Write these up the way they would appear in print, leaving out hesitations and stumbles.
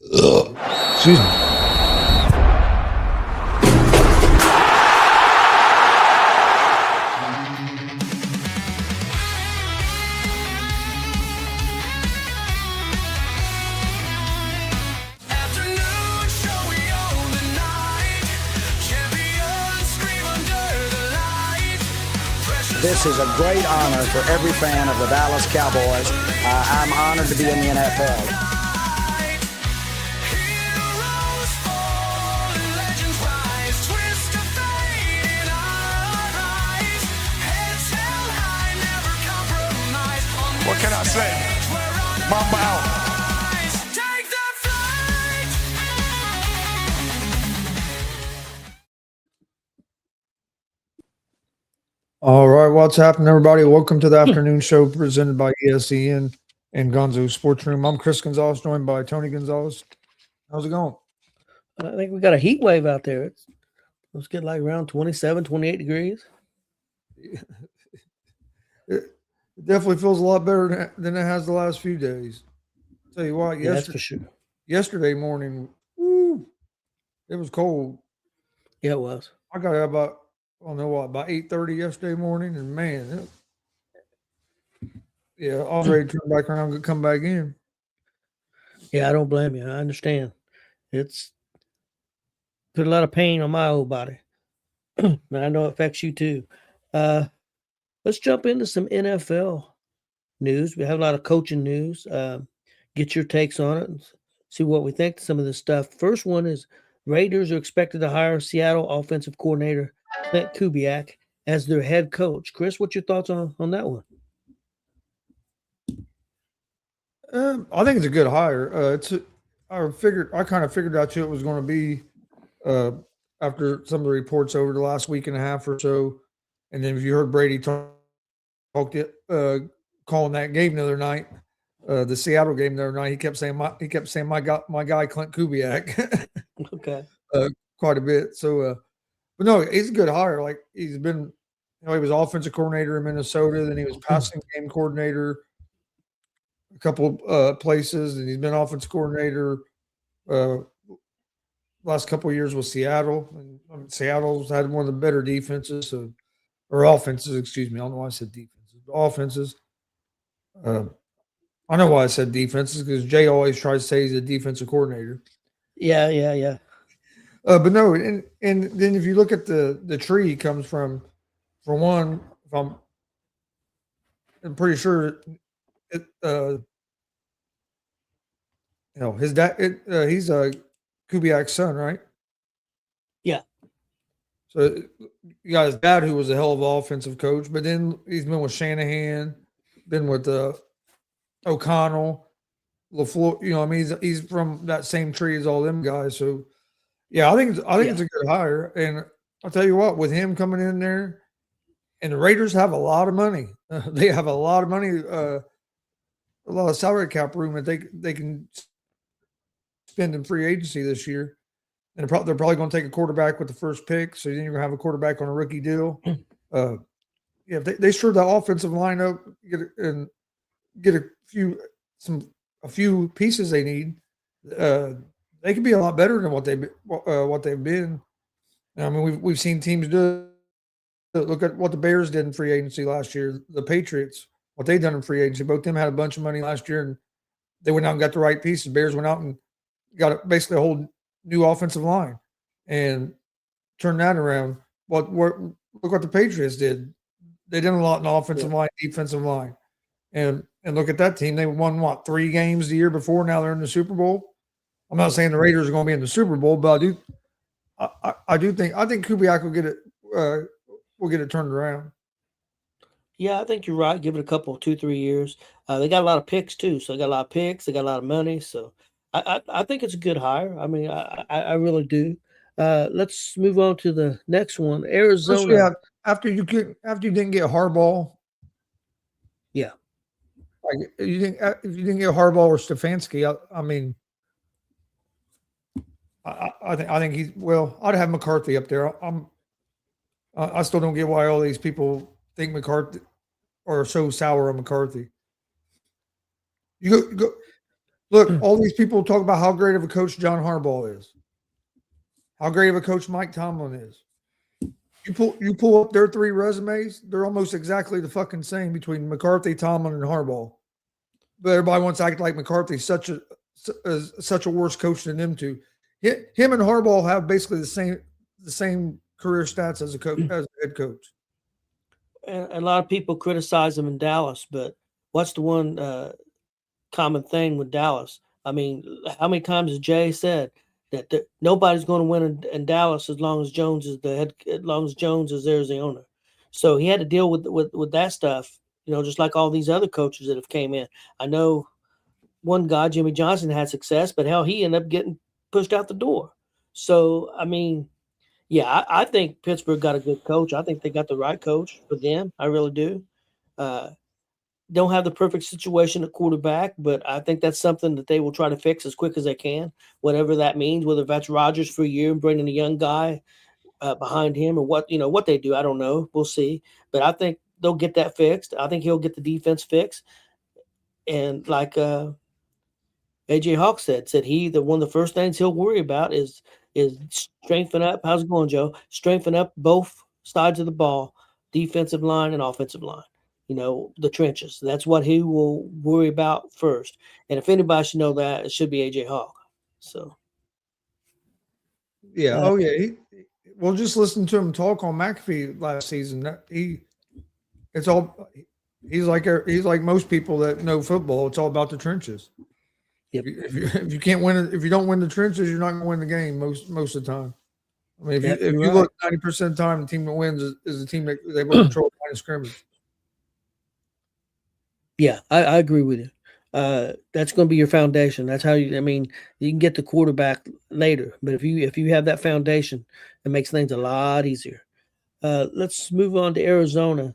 Excuse me. Afternoon show, we own the night. Champions scream under the light. This is a great honor for every fan of the Dallas Cowboys. I'm honored to be in the NFL. Heroes fall and legends rise. Twist of fate in our eyes. Heads held high, never compromise. What can I say? Mamba out. Take that flight. All right, what's happening, everybody? Welcome to the afternoon show presented by ESEN and Gonzo Sports Room. I'm Chris Gonzalez, joined by Tony Gonzalez. How's it going? I think we got a heat wave out there. Let's get like around 27, 28 degrees. It definitely feels a lot better than it has the last few days. Tell you what, Yeah, that's for sure. yesterday morning, woo, it was cold. Yeah, it was. I got out about, I don't know what, about 8:30 yesterday morning, and man, I was ready to turn back around and come back in. Yeah, I don't blame you. I understand. It's put a lot of pain on my old body. And I know it affects you too. Let's jump into some NFL news. We have a lot of coaching news. Get your takes on it and see what we think of some of this stuff. First one is Raiders are expected to hire Seattle offensive coordinator Clint Kubiak as their head coach. Chris, what's your thoughts on that one? I think it's a good hire. I kind of figured out who it was going to be after some of the reports over the last week and a half or so, and then if you heard Brady calling that game the other night, the Seattle game the other night, he kept saying my guy Clint Kubiak Okay. quite a bit. So, but no, he's a good hire. Like he's been, he was offensive coordinator in Minnesota, then he was passing game coordinator a couple places, and he's been offensive coordinator last couple of years with Seattle. And Seattle's had one of the better defenses, or offenses. Excuse me, I don't know why I said defenses. Offenses. I know why I said defenses because Jay always tries to say he's a defensive coordinator. Yeah. But no, and then if you look at the tree he comes from, for one, if I'm pretty sure his dad, he's Kubiak's son, right? Yeah. So you got his dad, who was a hell of an offensive coach, but then he's been with Shanahan, been with O'Connell, LaFleur. I mean, he's from that same tree as all them guys. So yeah, I think it's a good hire, and I'll tell you what, with him coming in there, and the Raiders have a lot of money. They have a lot of money, a lot of salary cap room that they can spend in free agency this year. And they're probably going to take a quarterback with the first pick, so then you're going to have a quarterback on a rookie deal. If they shore the offensive line up, get a few pieces they need, they could be a lot better than what they've been. I mean, we've seen teams do it. Look at what the Bears did in free agency last year. The Patriots, what they done in free agency. Both of them had a bunch of money last year, and they went out and got the right pieces. Bears went out and got basically a whole new offensive line and turned that around. Look what the Patriots did. They did a lot in offensive line, defensive line, and look at that team. They won 3 games the year before. Now they're in the Super Bowl. I'm not saying the Raiders are going to be in the Super Bowl, but I think Kubiak will get it turned around. Yeah, I think you're right. Give it a couple, 2-3 years. They got a lot of picks too, so they got a lot of picks. They got a lot of money, so I think it's a good hire. I mean, I really do. Let's move on to the next one. Arizona. Especially after you didn't get Harbaugh. Yeah. Like if you didn't get Harbaugh or Stefanski, I mean, I think he's I'd have McCarthy up there. I still don't get why all these people think McCarthy are so sour on McCarthy. You go Look, all these people talk about how great of a coach John Harbaugh is, how great of a coach Mike Tomlin is. You pull up their 3 resumes, they're almost exactly the fucking same between McCarthy, Tomlin, and Harbaugh. But everybody wants to act like McCarthy's such a worse coach than them two. Him and Harbaugh have basically the same career stats as a head coach. And a lot of people criticize him in Dallas, but what's the one common thing with Dallas? I mean, how many times has Jay said that nobody's going to win in Dallas as long as Jones is as long as Jones is there as the owner? So he had to deal with that stuff, just like all these other coaches that have came in. I know one guy, Jimmy Johnson, had success, but hell, he ended up getting pushed out the door. So, I mean, yeah, I think Pittsburgh got a good coach. I think they got the right coach for them. I really do. Don't have the perfect situation at quarterback, but I think that's something that they will try to fix as quick as they can, whatever that means, whether that's Rodgers for a year and bringing a young guy behind him or what they do. I don't know. We'll see. But I think they'll get that fixed. I think he'll get the defense fixed. And like AJ Hawk said one of the first things he'll worry about is strengthen up. How's it going, Joe? Strengthen up both sides of the ball, defensive line and offensive line. The trenches. That's what he will worry about first. And if anybody should know that, it should be AJ Hawk. So, yeah. We'll just listen to him talk on McAfee last season. He's like most people that know football. It's all about the trenches. Yep. If you can't win it, if you don't win the trenches, you're not going to win the game most of the time. I mean, if you look 90% of the time, the team that wins is the team that they will control the line of scrimmage. Yeah, I agree with you. That's going to be your foundation. That's how you can get the quarterback later, but if you have that foundation, it makes things a lot easier. Let's move on to Arizona.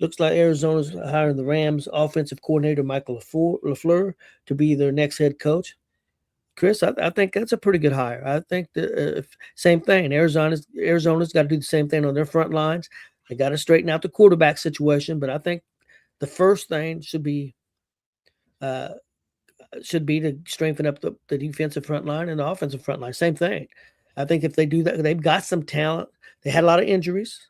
Looks like Arizona's hiring the Rams offensive coordinator Michael LaFleur to be their next head coach. Chris, I think that's a pretty good hire. I think same thing. Arizona's got to do the same thing on their front lines. They got to straighten out the quarterback situation, but I think the first thing should be to strengthen up the defensive front line and the offensive front line. Same thing. I think if they do that, they've got some talent. They had a lot of injuries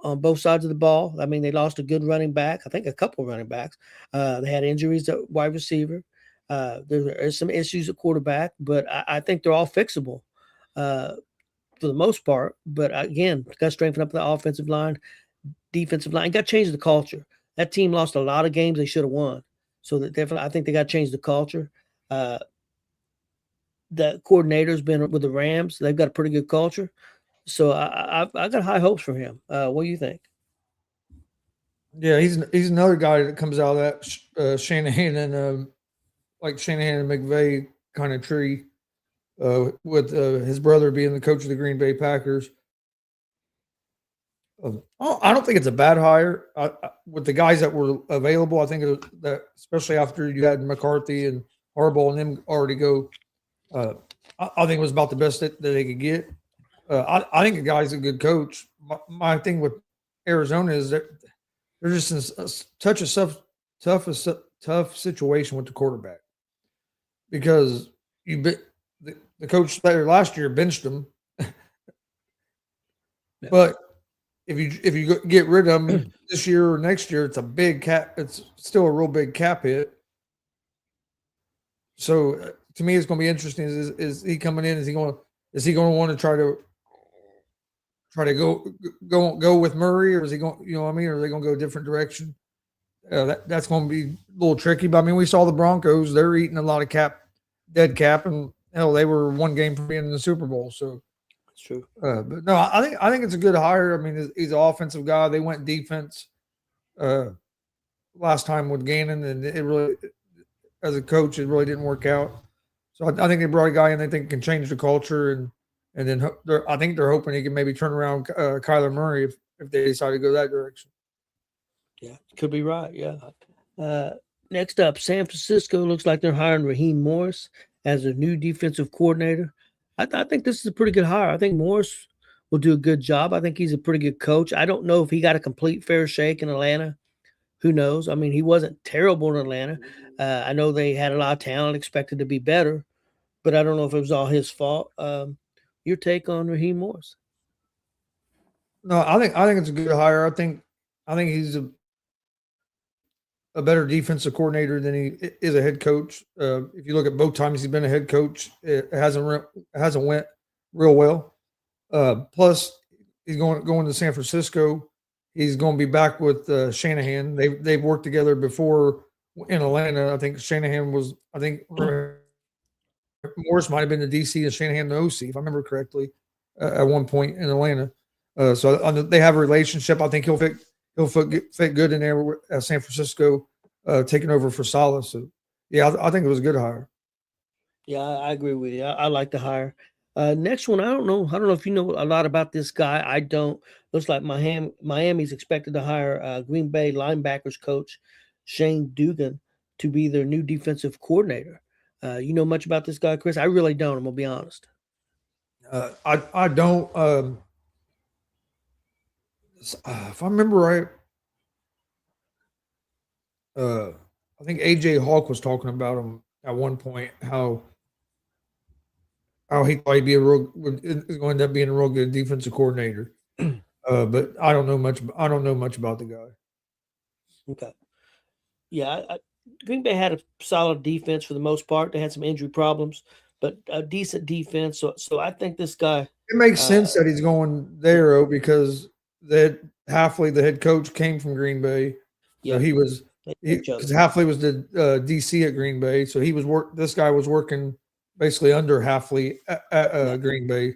on both sides of the ball. I mean, they lost a good running back. I think a couple of running backs. They had injuries at wide receiver. There are some issues at quarterback, but I think they're all fixable for the most part. But again, got to strengthen up the offensive line, defensive line. Got to change the culture. That team lost a lot of games they should have won. So that definitely, I think they got to change the culture. The coordinator's been with the Rams. They've got a pretty good culture. So I got high hopes for him. What do you think? Yeah, he's another guy that comes out of that Shanahan and like Shanahan and McVay kind of tree with his brother being the coach of the Green Bay Packers. I don't think it's a bad hire. With the guys that were available, I think that especially after you had McCarthy and Harbaugh and them already go, I think it was about the best that they could get. I think the guy's a good coach. My thing with Arizona is that they're just in tough situation with the quarterback because the coach there last year benched him, Yeah. But if you get rid of him this year or next year, it's a big cap. It's still a real big cap hit. So to me, it's going to be interesting. Is he coming in? Is he going to want to try to go with Murray, or is he going? You know what I mean? Or are they going to go a different direction? That's going to be a little tricky. But I mean, we saw the Broncos; they're eating a lot of dead cap, and hell, they were one game from being in the Super Bowl. So. True. But no, I think it's a good hire. I mean, he's an offensive guy. They went defense last time with Gannon, and it really, as a coach, it really didn't work out. So I think they brought a guy in they think can change the culture, and then I think they're hoping he can maybe turn around Kyler Murray if they decide to go that direction. Yeah, could be right. Yeah. Next up, San Francisco looks like they're hiring Raheem Morris as their new defensive coordinator. I think this is a pretty good hire. I think Morris will do a good job. I think he's a pretty good coach. I don't know if he got a complete fair shake in Atlanta, Who knows? I mean, he wasn't terrible in Atlanta. I know they had a lot of talent, expected to be better, but I don't know if it was all his fault. Your take on Raheem Morris? No, I think it's a good hire. I think he's a better defensive coordinator than he is a head coach. If you look at both times he's been a head coach, it hasn't went real well. Plus, he's going to San Francisco. He's going to be back with Shanahan. They've worked together before in Atlanta. I think Shanahan was. I think Morris might have been the DC and Shanahan the OC, if I remember correctly, at one point in Atlanta. So they have a relationship. I think he'll fit good in there at San Francisco, taking over for Saleh. So yeah, I think it was a good hire. Yeah, I agree with you. I like the hire. Next one, I don't know if you know a lot about this guy. I don't. Looks like Miami's expected to hire Green Bay linebackers coach Shane Dugan to be their new defensive coordinator. You know much about this guy, Chris? I really don't. I'm gonna be honest. I don't. If I remember right, I think AJ Hawk was talking about him at one point. How he thought is going to end up being a real good defensive coordinator. But I don't know much. I don't know much about the guy. Okay. Yeah, Green Bay had a solid defense for the most part. They had some injury problems, but a decent defense. So I think this guy. It makes sense that he's going there, though, because Hafley, the head coach, came from Green Bay. Yeah, so because Hafley was the DC at Green Bay, so this guy was working basically under Hafley at Green Bay.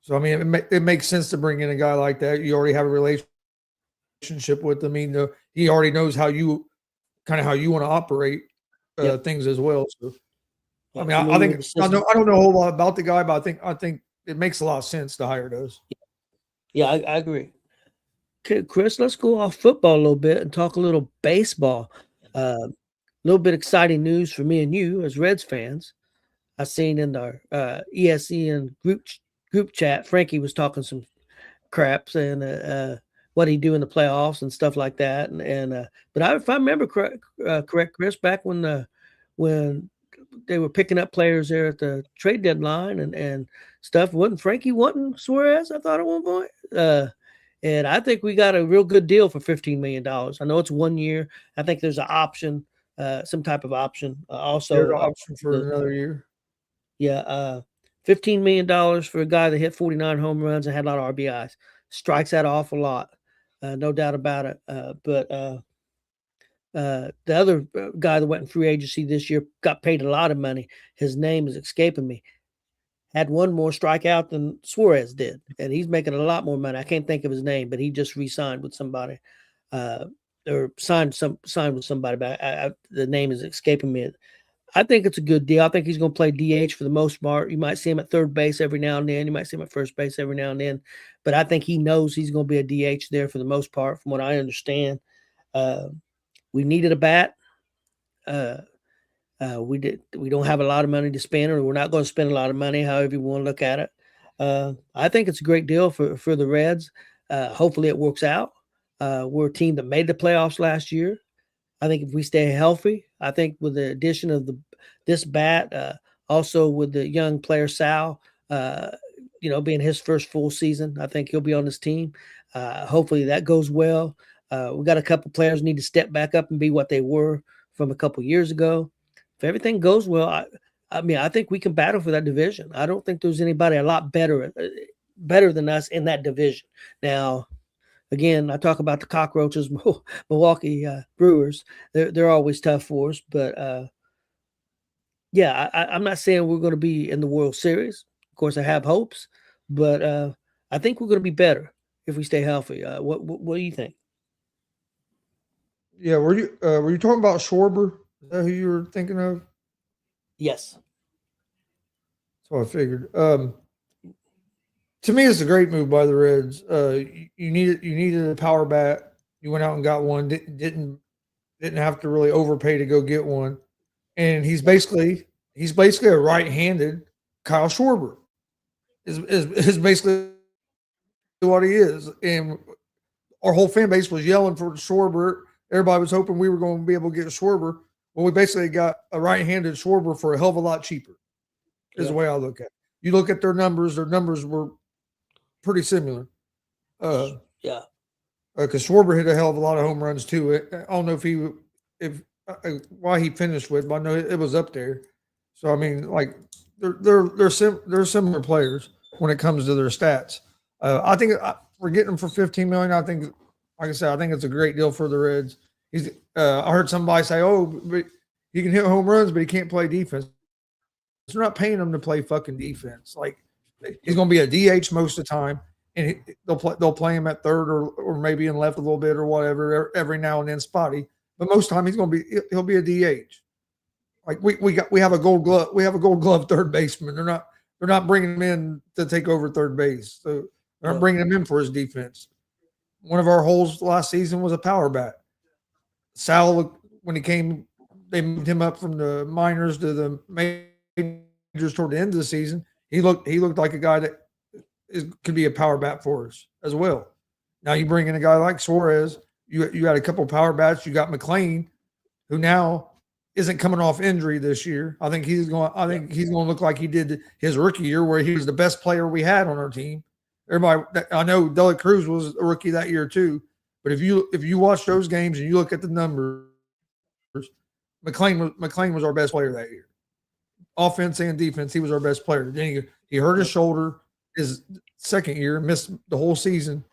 So I mean, it makes sense to bring in a guy like that. You already have a relationship with him. I mean, he already knows how you want to operate things as well. So I mean, I think I don't know a whole lot about the guy, but I think it makes a lot of sense to hire those. Yeah, I agree. Okay, Chris, let's go off football a little bit and talk a little baseball. A little bit exciting news for me and you as Reds fans. I seen in our ESEN group chat, Frankie was talking some crap saying what he'd do in the playoffs and stuff like that. But if I remember correct, Chris, back when they were picking up players there at the trade deadline and stuff, wasn't Frankie wanting Suarez? I thought at one point. And I think we got a real good deal for $15 million. I know it's 1 year. I think there's an option, some type of option. Also, there's an option for another year. Yeah, $15 million for a guy that hit 49 home runs and had a lot of RBIs. Strikes that off a lot, no doubt about it. But the other guy that went in free agency this year got paid a lot of money. His name is escaping me. Had one more strikeout than Suarez did, and he's making a lot more money. I can't think of his name, but he just re-signed with somebody, or signed with somebody. But the name is escaping me. I think it's a good deal. I think he's going to play DH for the most part. You might see him at third base every now and then. You might see him at first base every now and then. But I think he knows he's going to be a DH there for the most part, from what I understand. We needed a bat. We don't have a lot of money to spend, or we're not going to spend a lot of money, however you want to look at it. I think it's a great deal for the Reds. Hopefully it works out. We're a team that made the playoffs last year. I think if we stay healthy, I think with the addition of this bat, also with the young player Sal, being his first full season, I think he'll be on this team. Hopefully that goes well. We got a couple players need to step back up and be what they were from a couple years ago. If everything goes well, I think we can battle for that division. I don't think there's anybody a lot better than us in that division. Now, again, I talk about the cockroaches, Milwaukee Brewers. They're always tough for us, but I'm not saying we're going to be in the World Series. Of course, I have hopes, but I think we're going to be better if we stay healthy. What do you think? Yeah, were you talking about Schwarber? Is that who you were thinking of? Yes. So I figured. To me, it's a great move by the Reds. You needed a power bat. You went out and got one. Didn't have to really overpay to go get one. And he's basically a right-handed Kyle Schwarber. Is basically what he is. And our whole fan base was yelling for Schwarber everybody was hoping we were going to be able to get Schwarber. Well, we basically got a right-handed Schwarber for a hell of a lot cheaper. Is the way I look at it. You look at their numbers were pretty similar. Yeah. Because Schwarber hit a hell of a lot of home runs too. I don't know if why he finished with, but I know it was up there. So I mean, like they're similar players when it comes to their stats. I think we're getting him for $15 million. I think, like I said, I think it's a great deal for the Reds. I heard somebody say, "Oh, but he can hit home runs, but he can't play defense." They're not paying him to play fucking defense. Like he's going to be a DH most of the time, and they'll play him at third or maybe in left a little bit or whatever every now and then spotty. But most of the time he'll be a DH. Like we have a Gold Glove third baseman. They're not bringing him in to take over third base. So they're not bringing him in for his defense. One of our holes last season was a power bat. Sal, when he came, they moved him up from the minors to the majors toward the end of the season. He looked like a guy that could be a power bat for us as well. Now you bring in a guy like Suarez. You had a couple power bats. You got McLean, who now isn't coming off injury this year. I think he's going to look like he did his rookie year, where he was the best player we had on our team. Everybody, I know Dela Cruz was a rookie that year too, but if you watch those games and you look at the numbers, McLean was our best player that year. Offense and defense, he was our best player. Then he hurt his shoulder his second year, missed the whole season.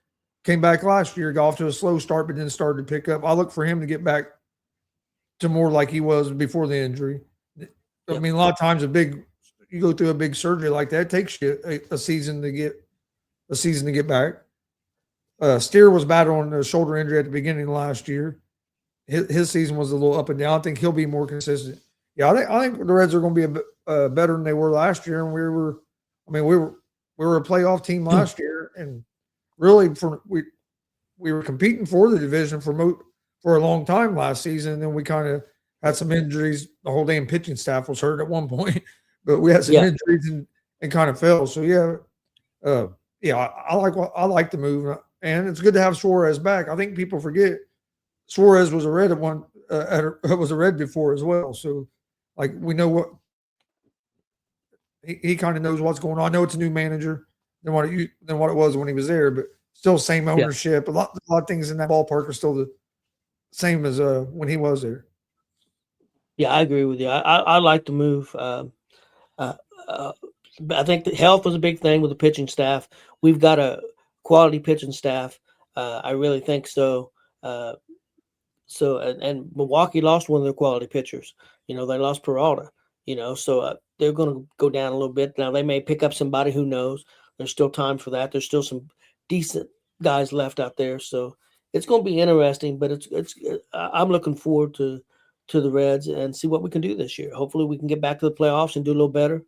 Came back last year, got off to a slow start, but then started to pick up. I look for him to get back to more like he was before the injury. I mean, a lot of times you go through a big surgery like that, it takes you a season to get back. Steer was battling a shoulder injury at the beginning of last year. His season was a little up and down. I think he'll be more consistent. Yeah, I think the Reds are going to be better than they were last year, and we were a playoff team last year, and really we were competing for the division for a long time last season. And then we kind of had some injuries. The whole damn pitching staff was hurt at one point, but we had some injuries and kind of fell. So I like the move, and it's good to have Suarez back. I think people forget Suarez was a Red was a Red before as well. So like we know what he kind of knows what's going on. I know it's a new manager than what it was when he was there, but still same ownership. Yeah. A lot of things in that ballpark are still the same as when he was there. Yeah, I agree with you. I like the move. I think that health was a big thing with the pitching staff. We've got a quality pitching staff. I really think so. And Milwaukee lost one of their quality pitchers. They lost Peralta. So they're going to go down a little bit. Now they may pick up somebody, who knows. There's still time for that. There's still some decent guys left out there. So it's going to be interesting, but I'm looking forward to the Reds and see what we can do this year. Hopefully we can get back to the playoffs and do a little better.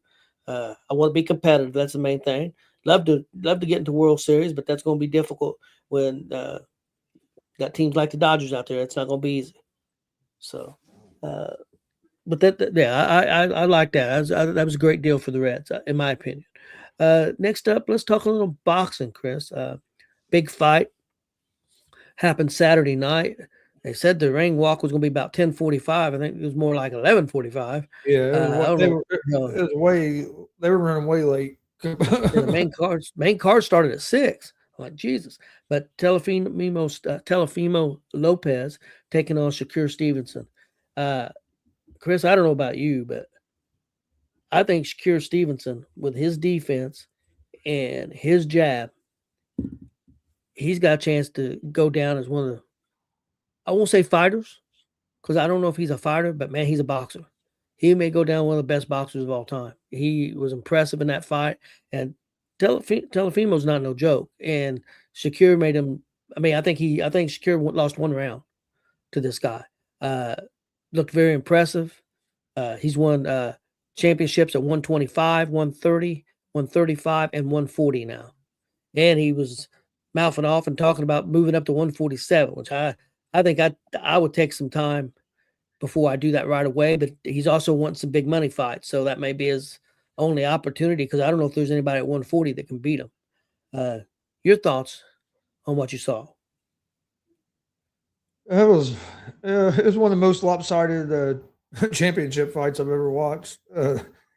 I want to be competitive. That's the main thing. Love to get into World Series, but that's going to be difficult when got teams like the Dodgers out there. It's not going to be easy. So, but I like that. That was a great deal for the Reds, in my opinion. Next up, let's talk a little boxing, Chris. Big fight happened Saturday night. They said the ring walk was going to be about 10:45. I think it was more like 11:45. Yeah, they were running way late. The main card started at 6. I'm like, Jesus. But Teofimo Lopez taking on Shakur Stevenson. Chris, I don't know about you, but I think Shakur Stevenson, with his defense and his jab, he's got a chance to go down as one of the, I won't say fighters, because I don't know if he's a fighter, but man, he's a boxer. He may go down one of the best boxers of all time. He was impressive in that fight, and Teofimo's not no joke. And Shakur made him. I think Shakur lost one round to this guy. Looked very impressive. He's won championships at 125, 130, 135, and 140 now. And he was mouthing off and talking about moving up to 147, which I think I would take some time before I do that right away. But he's also wanting some big money fights, so that may be his only opportunity, because I don't know if there's anybody at 140 that can beat him. Your thoughts on what you saw? It was one of the most lopsided championship fights I've ever watched.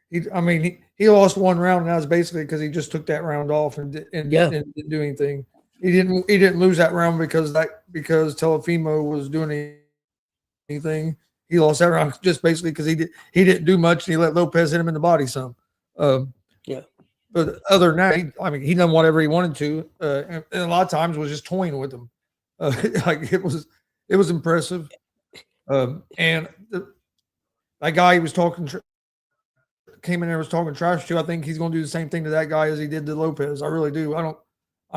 He lost one round, and that was basically because he just took that round off Yeah. and didn't do anything. He didn't lose that round because Telefimo was doing anything. He lost that round just basically because he didn't do much, and he let Lopez hit him in the body some. Yeah. But other than that, he done whatever he wanted to, and a lot of times was just toying with him. Like it was impressive. That guy he was came in there was talking trash to. I think he's going to do the same thing to that guy as he did to Lopez. I really do. I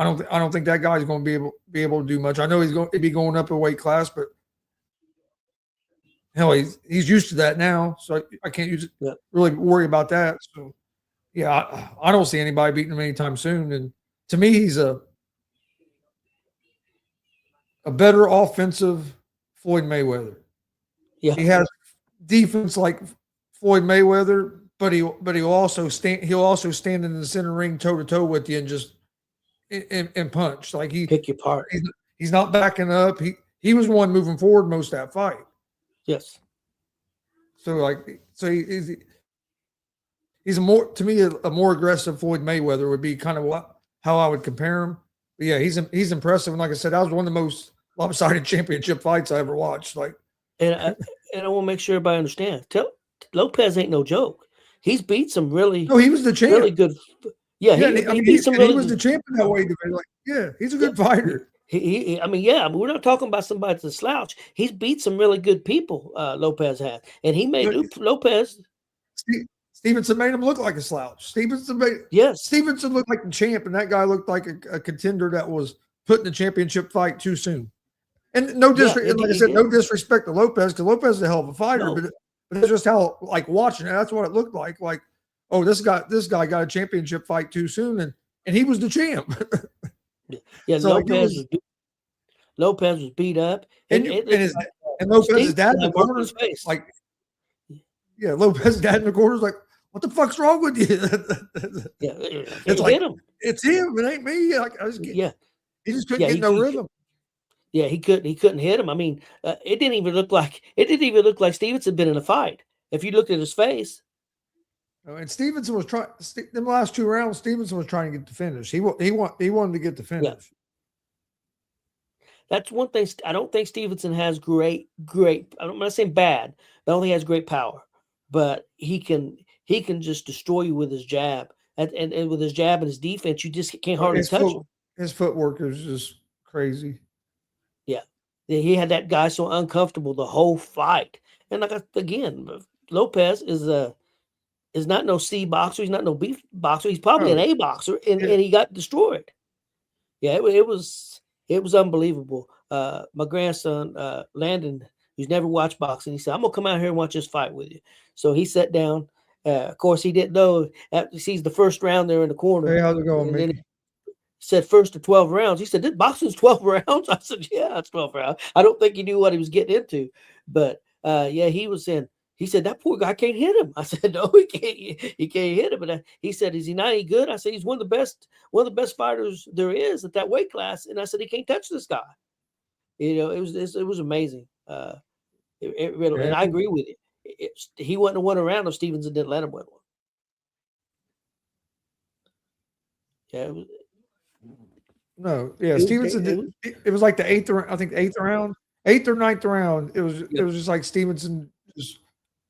don't think that guy's going to be able to do much. I know he's going to be going up a weight class, but hell, he's used to that now, so I can't really worry about that. So yeah, I don't see anybody beating him anytime soon. And to me, he's a better offensive Floyd Mayweather. Yeah. He has defense like Floyd Mayweather, but he'll also stand in the center ring toe to toe with you and just and punch. Like Pick your part. he's not backing up. He was one moving forward most of that fight. Yes. So he's a more aggressive Floyd Mayweather would be kind of how I would compare him. But yeah, he's impressive. And like I said, that was one of the most lopsided championship fights I ever watched. Like, And I want to make sure everybody understands. Lopez ain't no joke. He's beat some really, no, he was the champ. really good. Yeah, he beat some he really was the good. champ in that weight division. Like, yeah, he's a good fighter. We're not talking about somebody that's a slouch. He's beat some really good people. Lopez has, and he made Lopez. Stevenson made him look like a slouch. Stevenson looked like the champ, and that guy looked like a contender that was put in the championship fight too soon. And no disrespect to Lopez, because Lopez is a hell of a fighter, but it's just how, like, watching it, that's what it looked like. Like, oh, this guy got a championship fight too soon, and he was the champ. Yeah, So Lopez was beat up, and Lopez's dad in the corner, face. like, yeah, Lopez's dad in the corner is like, what the fuck's wrong with you? Yeah, It's like, hit him. It's him. It ain't me. Like, he just couldn't get no rhythm. Yeah, he couldn't hit him. I mean, it didn't even look like Stevenson had been in a fight. If you looked at his face. And Stevenson was trying them last two rounds. Stevenson was trying to get the finish. He wanted to get the finish. Yeah. That's one thing. I don't think Stevenson has great. I'm not saying bad. I don't think he has great power, but he can just destroy you with his jab, and with his jab and his defense, you just can't hardly touch him. His footwork is just crazy. Yeah, he had that guy so uncomfortable the whole fight. And again, Lopez is not no C boxer. He's not no B boxer. He's probably an A boxer, and he got destroyed. Yeah, it was unbelievable. My grandson Landon, who's never watched boxing, he said, "I'm gonna come out here and watch this fight with you." So he sat down. Of course, he didn't know. After he sees the first round there in the corner. Hey, how's it going, Mickey? Said first to 12 rounds. He said, "This boxing's 12 rounds." I said, "Yeah, it's 12 rounds." I don't think he knew what he was getting into, but yeah, he was saying. He said, "That poor guy can't hit him." I said, "No, he can't. He can't hit him." But he said, "Is he not any good?" I said, "He's one of the best fighters there is at that weight class." And I said, "He can't touch this guy." It was amazing. It really, and I agree with you. He wouldn't have won a round if Stevenson didn't let him win one. Yeah. Stevenson. It was like the eighth round, eighth or ninth round. It was just like Stevenson just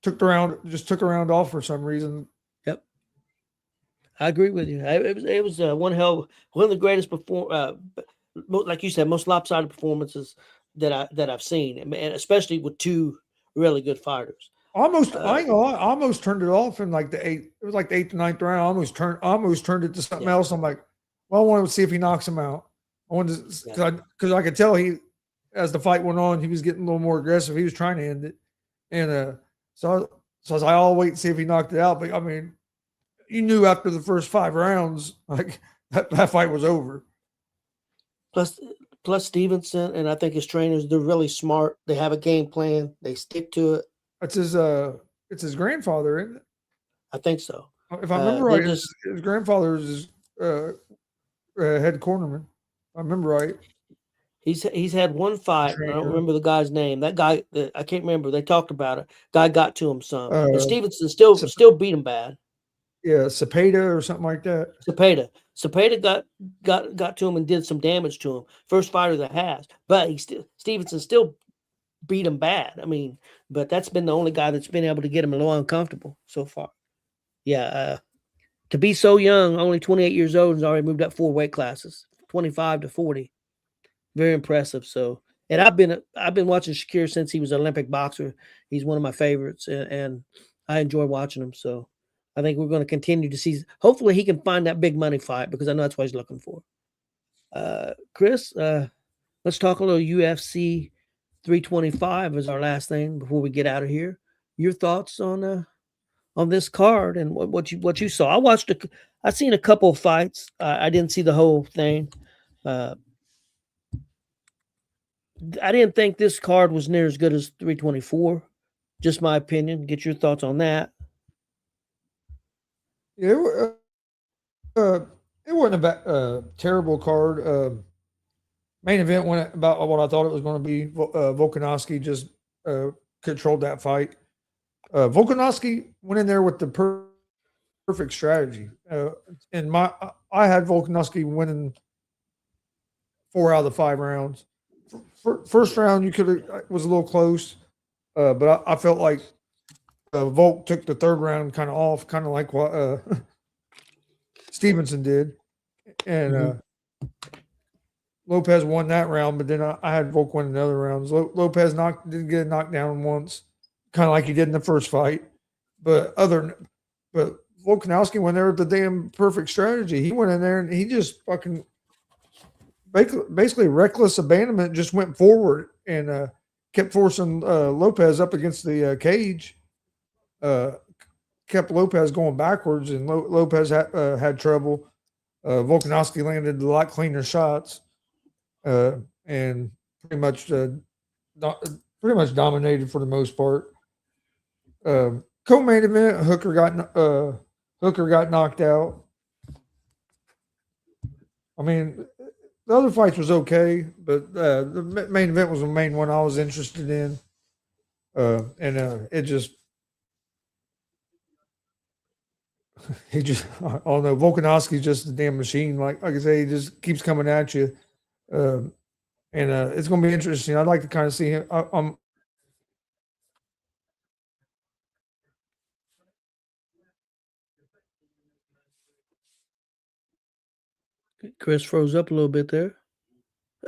took the round off for some reason. Yep, I agree with you. It was one of the greatest like you said, most lopsided performances that I've seen, and especially with two really good fighters. I almost turned it off in like the eighth. It was like the eighth or ninth round. I almost turned it to something else. I'm like, well, I wanted to see if he knocks him out. I wanted because I could tell as the fight went on, he was getting a little more aggressive. He was trying to end it, and so I was like, I'll wait and see if he knocked it out. But I mean, you knew after the first 5 rounds, like that fight was over. Plus Stevenson, and I think his trainers, they're really smart. They have a game plan. They stick to it. It's his grandfather, isn't it? I think so. If I remember right, his grandfather is his head cornerman. If I remember right. He's had one fight. And I don't Trainer. remember the guy's name. That guy, I can't remember. They talked about it. Guy got to him some, and Uh, Stevenson Sep- still beat him bad. yeah, Cepeda or something like that. Cepeda got to him and did some damage to him. First fighter that has, but Stevenson still beat him bad. I mean, but that's been the only guy that's been able to get him a little uncomfortable so far. Yeah, to be so young, only 28 years old, and already moved up 4 weight classes, 25 to 40. Very impressive. So, and I've been watching Shakir since he was an Olympic boxer. He's one of my favorites, and I enjoy watching him. So, I think we're going to continue to see. Hopefully, he can find that big money fight because I know that's what he's looking for. Chris, let's talk a little UFC 325 as our last thing before we get out of here. Your thoughts on this card and what you saw? I seen a couple of fights. I didn't see the whole thing. I didn't think this card was near as good as 324. Just my opinion. Get your thoughts on that. Yeah, it wasn't a terrible card. Main event went about what I thought it was going to be. Volkanovski just controlled that fight. Volkanovski went in there with the perfect strategy. And I had Volkanovski winning 4 out of the 5 rounds. First round, was a little close, but I felt like Volk took the 3rd round kind of off, kind of like what Stevenson did, and Lopez won that round. But then I had Volk win another round. Lopez didn't get a knockdown once, kind of like he did in the first fight. But Volkanovski went there with the damn perfect strategy. He went in there and he just fucking basically reckless abandonment, just went forward and kept forcing Lopez up against the cage. Kept Lopez going backwards, and Lopez had trouble. Volkanovski landed a lot cleaner shots, and pretty much dominated for the most part. Co-main event, Hooker got knocked out. I mean, the other fights was okay, but the main event was the main one I was interested in, and it just. I don't know. Volkanovski's just a damn machine. Like I say, he just keeps coming at you, and it's going to be interesting. I'd like to kind of see him. Chris froze up a little bit there.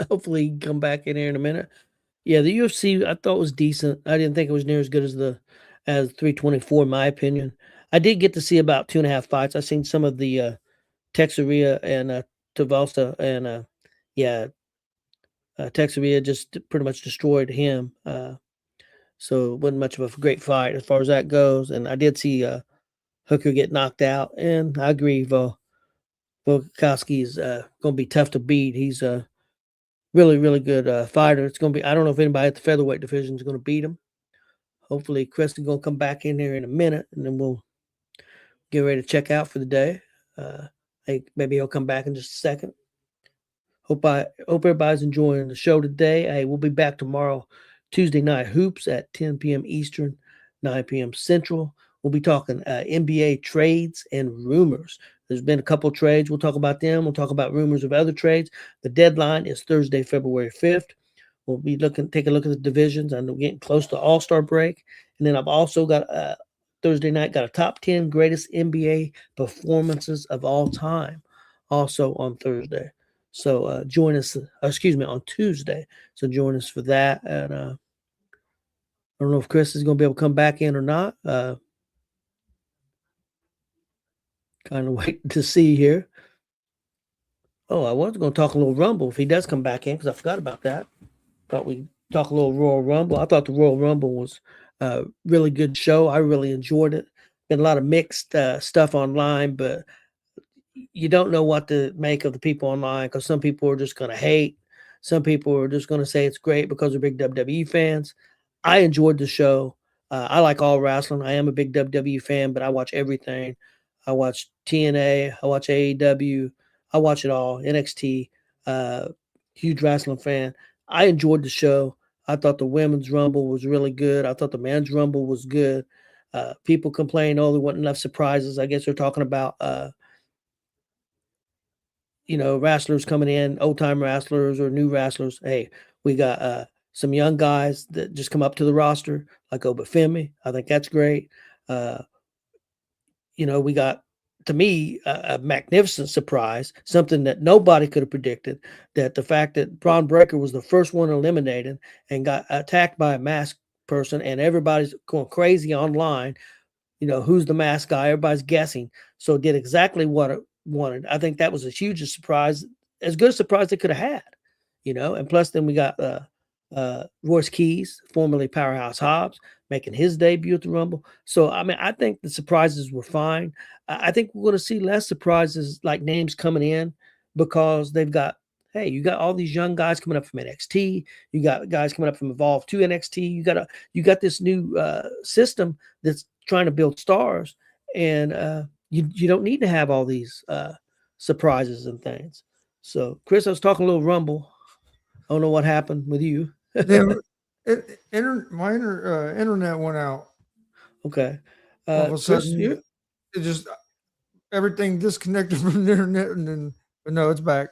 Hopefully, he can come back in here in a minute. Yeah, the UFC I thought was decent. I didn't think it was near as good as 324, in my opinion. I did get to see about 2.5 fights. I seen some of the Texeria and Tavalsa, and Texeria just pretty much destroyed him. So it wasn't much of a great fight as far as that goes. And I did see Hooker get knocked out, and I agree. Volkanovski is going to be tough to beat. He's a really, really good fighter. It's going to be. I don't know if anybody at the featherweight division is going to beat him. Hopefully, Chris is going to come back in here in a minute, and then we'll get ready to check out for the day. Maybe he'll come back in just a second. Hope everybody's enjoying the show today. Hey, we'll be back tomorrow, Tuesday night hoops at 10 p.m. Eastern, 9 p.m. Central. We'll be talking NBA trades and rumors. There's been a couple trades. We'll talk about them. We'll talk about rumors of other trades. The deadline is Thursday, February 5th. We'll be take a look at the divisions. I know we're getting close to All-Star break. And then I've also got Thursday night, got a top 10 greatest NBA performances of all time also on Thursday. So join us, on Tuesday. So join us for that. And I don't know if Chris is going to be able to come back in or not. Kind of waiting to see here. Oh, I was going to talk a little Rumble if he does come back in because I forgot about that. Thought we'd talk a little Royal Rumble. I thought the Royal Rumble was a really good show. I really enjoyed it. Been a lot of mixed stuff online, but you don't know what to make of the people online because some people are just going to hate. Some people are just going to say it's great because they're big WWE fans. I enjoyed the show. I like all wrestling. I am a big WWE fan, but I watch everything. I watch TNA. I watch AEW. I watch it all. NXT. huge wrestling fan. I enjoyed the show. I thought the women's rumble was really good. I thought the men's rumble was good. People complain, oh, there wasn't enough surprises. I guess they're talking about, wrestlers coming in, old time wrestlers or new wrestlers. Hey, we got some young guys that just come up to the roster, like Obafemi. I think that's great. We got, to me, a magnificent surprise, something that nobody could have predicted, that the fact that Braun Breaker was the first one eliminated and got attacked by a masked person, and everybody's going crazy online. Who's the masked guy? Everybody's guessing. So it did exactly what it wanted. I think that was a huge surprise, as good a surprise they could have had, and plus then we got Royce Keys, formerly Powerhouse Hobbs, making his debut at the Rumble. So, I think the surprises were fine. I think we're going to see less surprises, like names coming in, because they've got, hey, you got all these young guys coming up from NXT. You got guys coming up from Evolve to NXT. You got this new system that's trying to build stars, and you don't need to have all these surprises and things. So, Chris, I was talking a little Rumble. I don't know what happened with you. My internet went out. Okay. All of a Chris, sudden, it just everything disconnected from the internet, but no, it's back.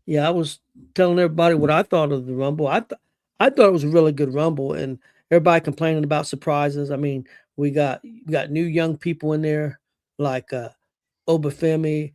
yeah, I was telling everybody what I thought of the Rumble. I thought it was a really good Rumble, and everybody complaining about surprises. We got new young people in there like Obafemi.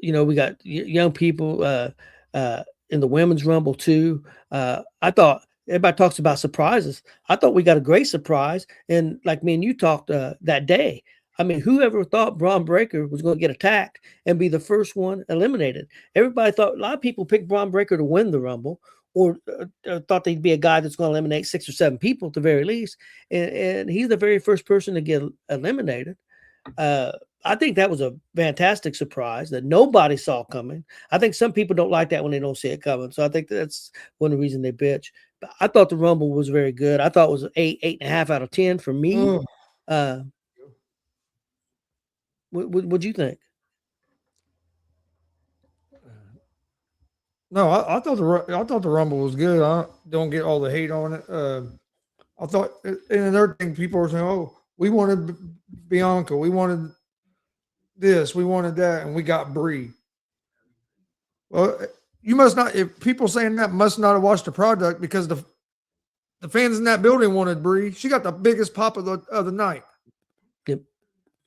We got young people in the women's Rumble too. I thought everybody talks about surprises. I thought we got a great surprise, and like me and you talked that day. Whoever thought Braun Breaker was going to get attacked and be the first one eliminated? Everybody thought, a lot of people picked Braun Breaker to win the Rumble, or thought they'd be a guy that's going to eliminate 6 or 7 people at the very least. And he's the very first person to get eliminated. I think that was a fantastic surprise that nobody saw coming. I think some people don't like that when they don't see it coming. So I think that's one of the reasons they bitch. But I thought the Rumble was very good. I thought it was 8.5 out of 10 for me. What'd you think? No, I thought the Rumble was good. I don't get all the hate on it. I thought, and another thing, people were saying, "Oh, we wanted Bianca, we wanted this, we wanted that, and we got Brie." Well, you must not. If people saying that must not have watched the product, because the fans in that building wanted Brie. She got the biggest pop of the night. Yep.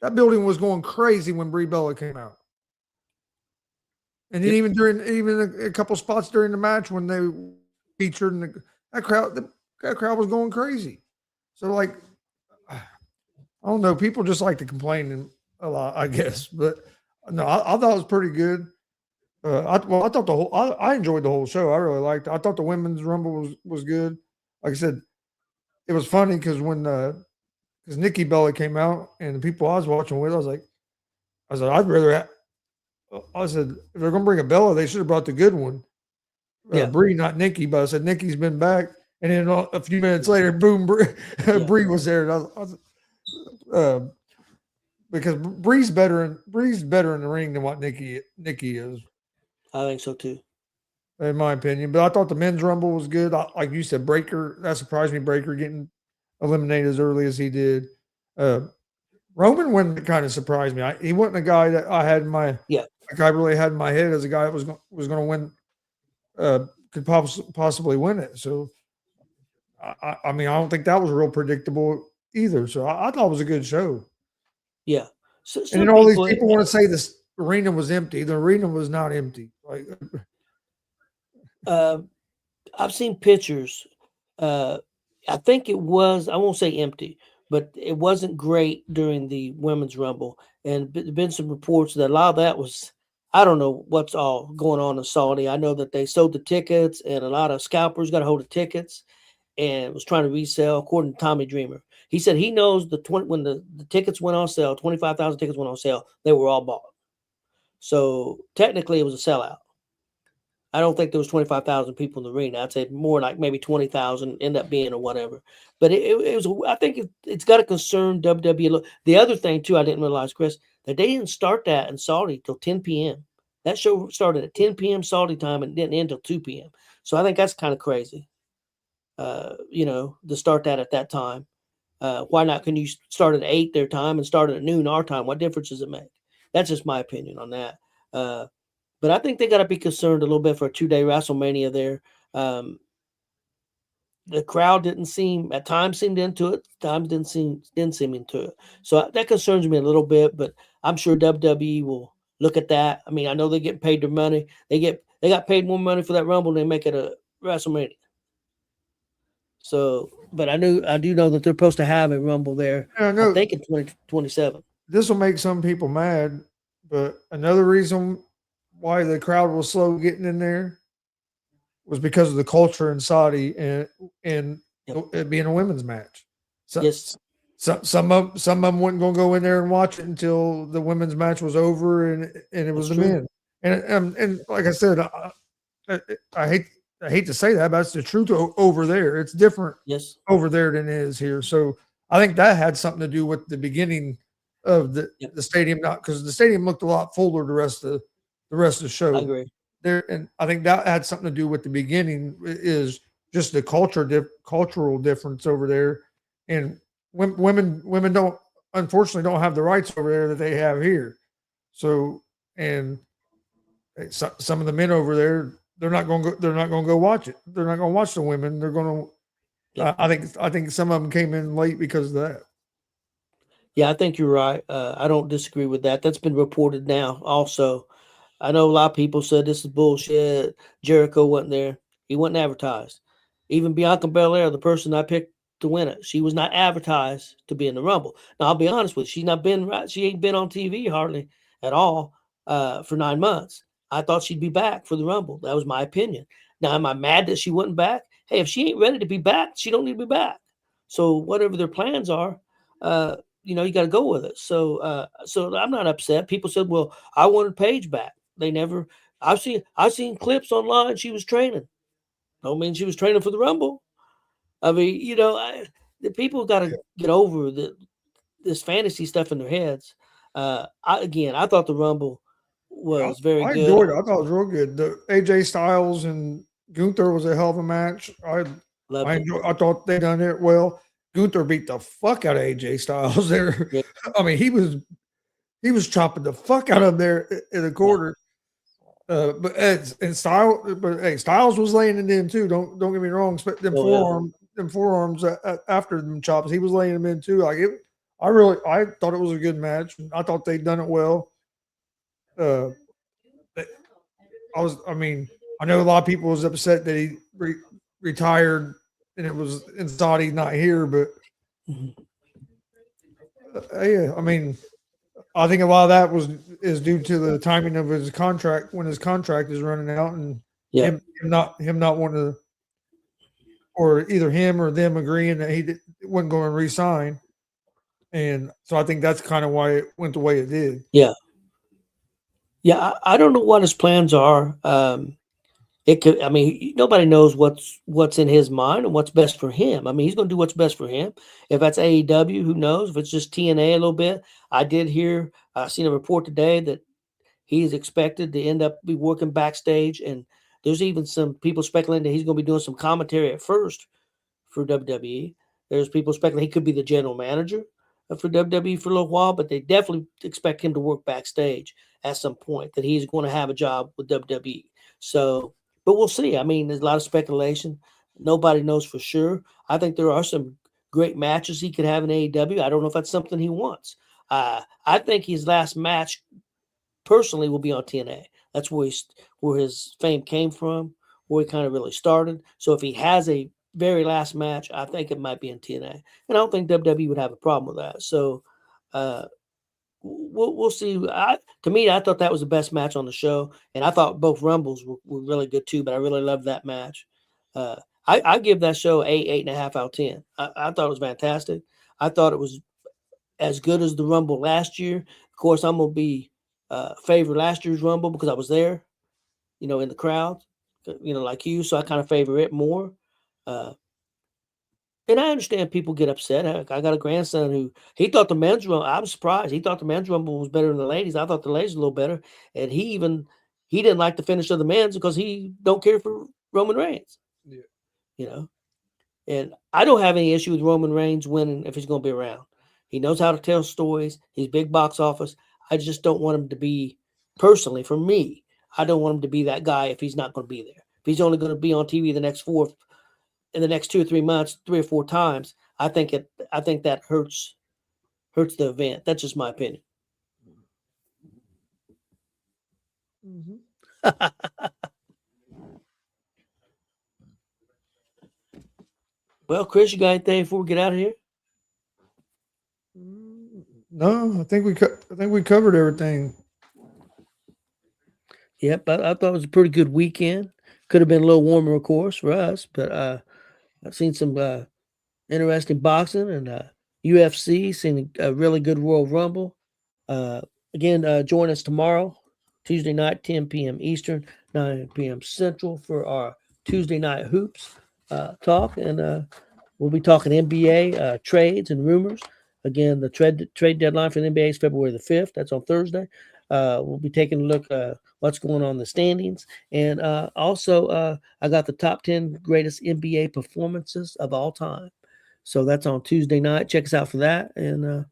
That building was going crazy when Brie Bella came out. And then even a couple spots during the match when they featured, that crowd was going crazy. So, I don't know, people just like to complain a lot, I guess. But no, I thought it was pretty good. I enjoyed the whole show. I really liked it. I thought the women's Rumble was good. Like I said, it was funny because because Nikki Bella came out and the people I was watching with, I was like, I'd rather. I said, if they're going to bring a Bella, they should have brought the good one. Brie, not Nikki. But I said, Nikki's been back. And then a few minutes later, boom, Brie was there. Because Brie's better in the ring than what Nikki is. I think so too, in my opinion. But I thought the men's Rumble was good. Like you said, Breaker, that surprised me. Breaker getting eliminated as early as he did. Roman Win kind of surprised me. He wasn't a guy that I had in my I really had in my head as a guy that was going to win, could possibly win it. So, I don't think that was real predictable either. So I thought it was a good show. Yeah. And then all these people want to say this arena was empty. The arena was not empty. I've seen pictures. I think it was, I won't say empty, but it wasn't great during the women's Rumble. And been some reports that a lot of that was, I don't know what's all going on in Saudi. I know that they sold the tickets and a lot of scalpers got a hold of tickets and was trying to resell, according to Tommy Dreamer. He said he knows when the tickets went on sale, 25,000 tickets went on sale, they were all bought. So technically it was a sellout. I don't think there was 25,000 people in the arena. I'd say more like maybe 20,000 end up being or whatever. But it was, I think it's got to concern WWE. The other thing too, I didn't realize, Chris, that they didn't start that in Saudi till 10 p.m. That show started at 10 p.m. Saudi time and didn't end till 2 p.m. So I think that's kind of crazy. To start that at that time. Why not? Can you start at 8 their time and start at noon our time? What difference does it make? That's just my opinion on that. But I think they got to be concerned a little bit for a 2-day WrestleMania there. The crowd didn't seem at times seemed into it, times didn't seem into it. So that concerns me a little bit, but I'm sure WWE will look at that. I mean, I know they get paid their money. They got paid more money for that Rumble than they make it a WrestleMania. So, but I do know that they're supposed to have a Rumble there. Yeah, I know. I think in 2027. This will make some people mad, but another reason why the crowd was slow getting in there was because of the culture in Saudi and Yep. it being a women's match. So, Yes. some of them weren't going to go in there and watch it until the women's match was over and it was That's the true. men. And like I said, I hate to say that, but it's the truth over there. It's different Yes. over there than it is here. So I think that had something to do with the beginning of the stadium, not because the stadium looked a lot fuller the rest of the show. I agree. There, and I think that had something to do with the beginning is just the cultural difference over there, and women don't unfortunately don't have the rights over there that they have here. So and some of the men over there they're not going to go watch it. They're not going to watch the women. They're going to. Yeah. I think some of them came in late because of that. Yeah, I think you're right. I don't disagree with that. That's been reported now. Also, I know a lot of people said this is bullshit. Jericho wasn't there. He wasn't advertised. Even Bianca Belair, the person I picked to win it, she was not advertised to be in the Rumble. Now I'll be honest with you, she ain't been on TV hardly at all for 9 months. I thought she'd be back for the Rumble. That was my opinion. Now, am I mad that she wasn't back? Hey, if she ain't ready to be back, she don't need to be back. So whatever their plans are, you got to go with it. So I'm not upset. People said, well, I wanted Paige back. They never. I've seen clips online. She was training. Don't mean she was training for the Rumble. I mean, the people got to get over this fantasy stuff in their heads. I thought the Rumble was very I good. enjoyed it. I thought it was real good. The AJ Styles and Gunther was a hell of a match. I thought they done it well. Gunther beat the fuck out of AJ Styles there. Yeah. I mean, he was chopping the fuck out of there in the corner. Styles was laying it in too. Don't get me wrong. Them forearms after them chops, he was laying them in too. I thought it was a good match. I thought they'd done it well. I know a lot of people was upset that he retired and it was in Saudi, not here, but I mean, I think a lot of that is due to the timing of his contract when his contract is running out and him not wanting to, or either him or them agreeing that he wasn't going to re-sign. And so I think that's kind of why it went the way it did. Yeah. Yeah, I don't know what his plans are. Nobody knows what's in his mind and what's best for him. I mean, he's going to do what's best for him. If that's AEW, who knows? If it's just TNA a little bit. I seen a report today that he's expected to end up be working backstage, and there's even some people speculating that he's going to be doing some commentary at first for WWE. There's people speculating he could be the general manager for WWE for a little while, but they definitely expect him to work backstage at some point, that he's going to have a job with WWE. So, but we'll see. I mean, there's a lot of speculation. Nobody knows for sure. I think there are some great matches he could have in AEW. I don't know if that's something he wants. I think his last match personally will be on TNA. That's where his fame came from, where he kind of really started. So if he has a very last match, I think it might be in TNA. And I don't think WWE would have a problem with that. So we'll see. To me, I thought that was the best match on the show. And I thought both Rumbles were really good too, but I really loved that match. I give that show 8.5 out of 10. I thought it was fantastic. I thought it was as good as the Rumble last year. Of course, I'm going to be favor last year's Rumble because I was there, in the crowd, like you. So I kind of favor it more. And I understand people get upset. I got a grandson he thought the men's Rumble, I'm surprised. He thought the men's Rumble was better than the ladies. I thought the ladies were a little better. And he even he didn't like the finish of the men's because he don't care for Roman Reigns. Yeah. You know, and I don't have any issue with Roman Reigns winning if he's going to be around. He knows how to tell stories. He's big box office. I just don't want him to be, personally, for me, I don't want him to be that guy if he's not going to be there. If he's only going to be on TV in the next 2 or 3 months, 3 or 4 times, I think that hurts the event. That's just my opinion. Well, Chris, you got anything before we get out of here? No, I think we covered everything. Yep, I thought it was a pretty good weekend. Could have been a little warmer, of course, for us, but I've seen some interesting boxing and UFC. Seen a really good Royal Rumble. Again, join us tomorrow, Tuesday night, 10 p.m. Eastern, 9 p.m. Central for our Tuesday night hoops talk, and we'll be talking NBA trades and rumors. Again, the trade deadline for the NBA is February the 5th. That's on Thursday. We'll be taking a look at what's going on in the standings. And also, I got the top 10 greatest NBA performances of all time. So that's on Tuesday night. Check us out for that. And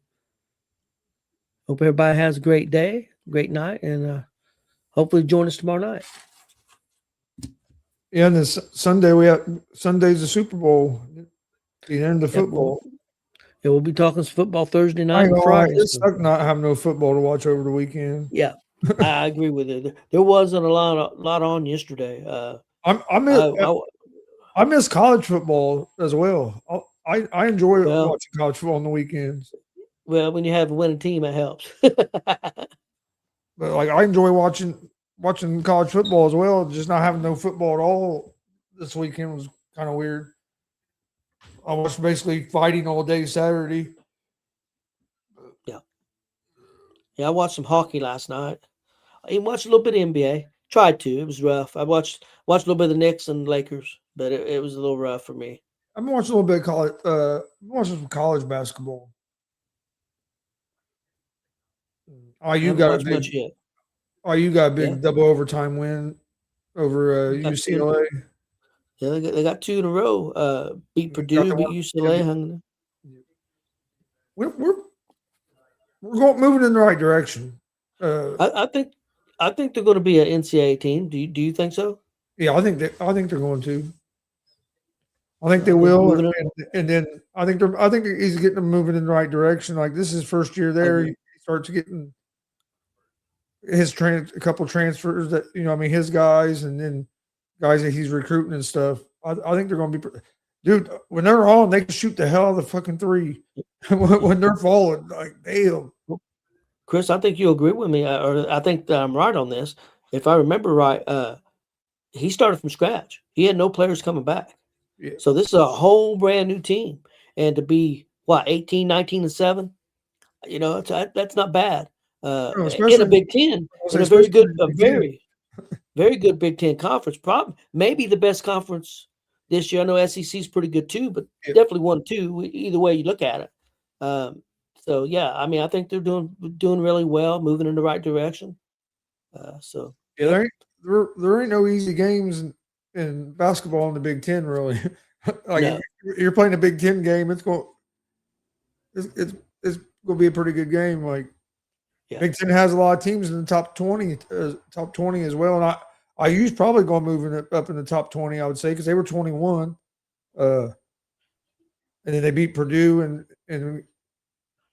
hope everybody has a great day, great night, and hopefully join us tomorrow night. Yeah, and this Sunday's the Super Bowl. The end of football. Yeah, we'll be talking some football Thursday night I ain't and gonna lie, Friday. it sucked not having no football to watch over the weekend. Yeah, I agree with you. There wasn't a lot on yesterday. I miss college football as well. I enjoy watching college football on the weekends. Well, when you have a winning team, it helps. But like I enjoy watching college football as well. Just not having no football at all this weekend was kind of weird. I was basically fighting all day Saturday. Yeah, I watched some hockey last night. I even watched a little bit of NBA. Tried to. It was rough. I watched a little bit of the Knicks and Lakers, but it was a little rough for me. I've been watching a little bit of college. Watching some college basketball. You got a big double overtime win over UCLA. Yeah, they got 2 in a row. Beat Purdue, beat UCLA. We're moving in the right direction. I think they're going to be an NCAA team. Do you think so? Yeah, I think they're going to. I think they will, and then I think he's getting them moving in the right direction. Like this is his first year there. He starts getting a couple transfers that his guys, and then guys that he's recruiting and stuff. I think they're going to be, dude. When they're on, they can shoot the hell out of the fucking three. When they're falling, like damn. Chris, I think you agree with me, or I think that I'm right on this. If I remember right, he started from scratch. He had no players coming back. Yeah. So this is a whole brand new team, and to be 18, 19, and 7, that's not bad. In a Big Ten, in a very good Big Ten conference. Maybe the best conference this year. I know SEC is pretty good too, but definitely 1-2 either way you look at it. So yeah, I mean, I think they're doing really well, moving in the right direction. There ain't no easy games in basketball in the Big Ten, really. If you're playing a Big Ten game, it's going to be a pretty good game. Big Ten has a lot of teams in the top 20 as well, and IU's probably going to move up in the top 20, I would say, because they were 21, and then they beat Purdue and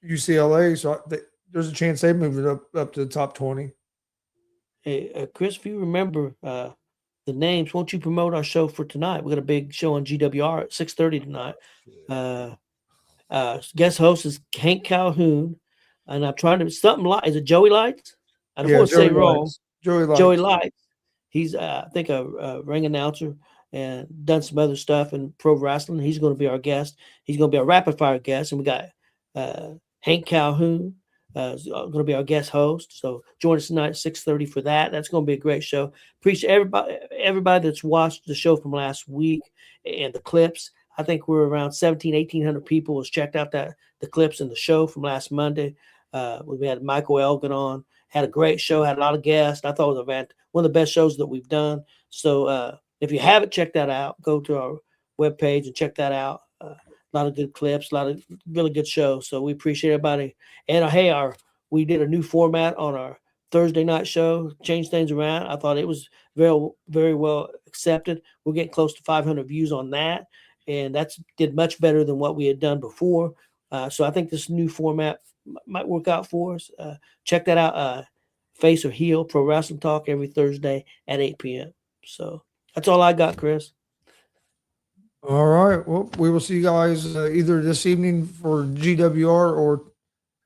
UCLA, so there's a chance they move it up to the top 20. Hey, Chris, if you remember the names, won't you promote our show for tonight? We got a big show on GWR at 6:30 tonight. Guest host is Hank Calhoun, and I'm trying to is it Joey Lights? I don't want to say wrong. Joey Lights. He's I think a ring announcer and done some other stuff in pro wrestling. He's going to be our guest. He's going to be our rapid fire guest, and we got Hank Calhoun. Is going to be our guest host. So join us tonight at 6:30 for that. That's going to be a great show. Appreciate everybody that's watched the show from last week and the clips. I think we're around 1,800 people has checked out the clips and the show from last Monday. We had Michael Elgin on. Had a great show. Had a lot of guests. I thought it was one of the best shows that we've done. So if you haven't checked that out, go to our webpage and check that out. A lot of good clips, a lot of really good shows. So we appreciate everybody. And hey, we did a new format on our Thursday night show, changed things around. I thought it was very, very well accepted. We're getting close to 500 views on that, and that's did much better than what we had done before. So I think this new format might work out for us. Check that out. Face or Heel Pro Wrestling Talk every Thursday at 8 p.m. So that's all I got, Chris. All right. Well, we will see you guys either this evening for GWR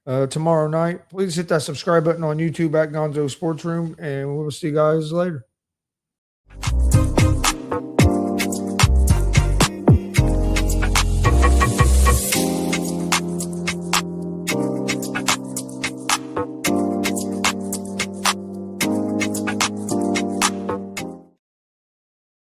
or tomorrow night. Please hit that subscribe button on YouTube at Gonzo Sports Room, and we'll see you guys later.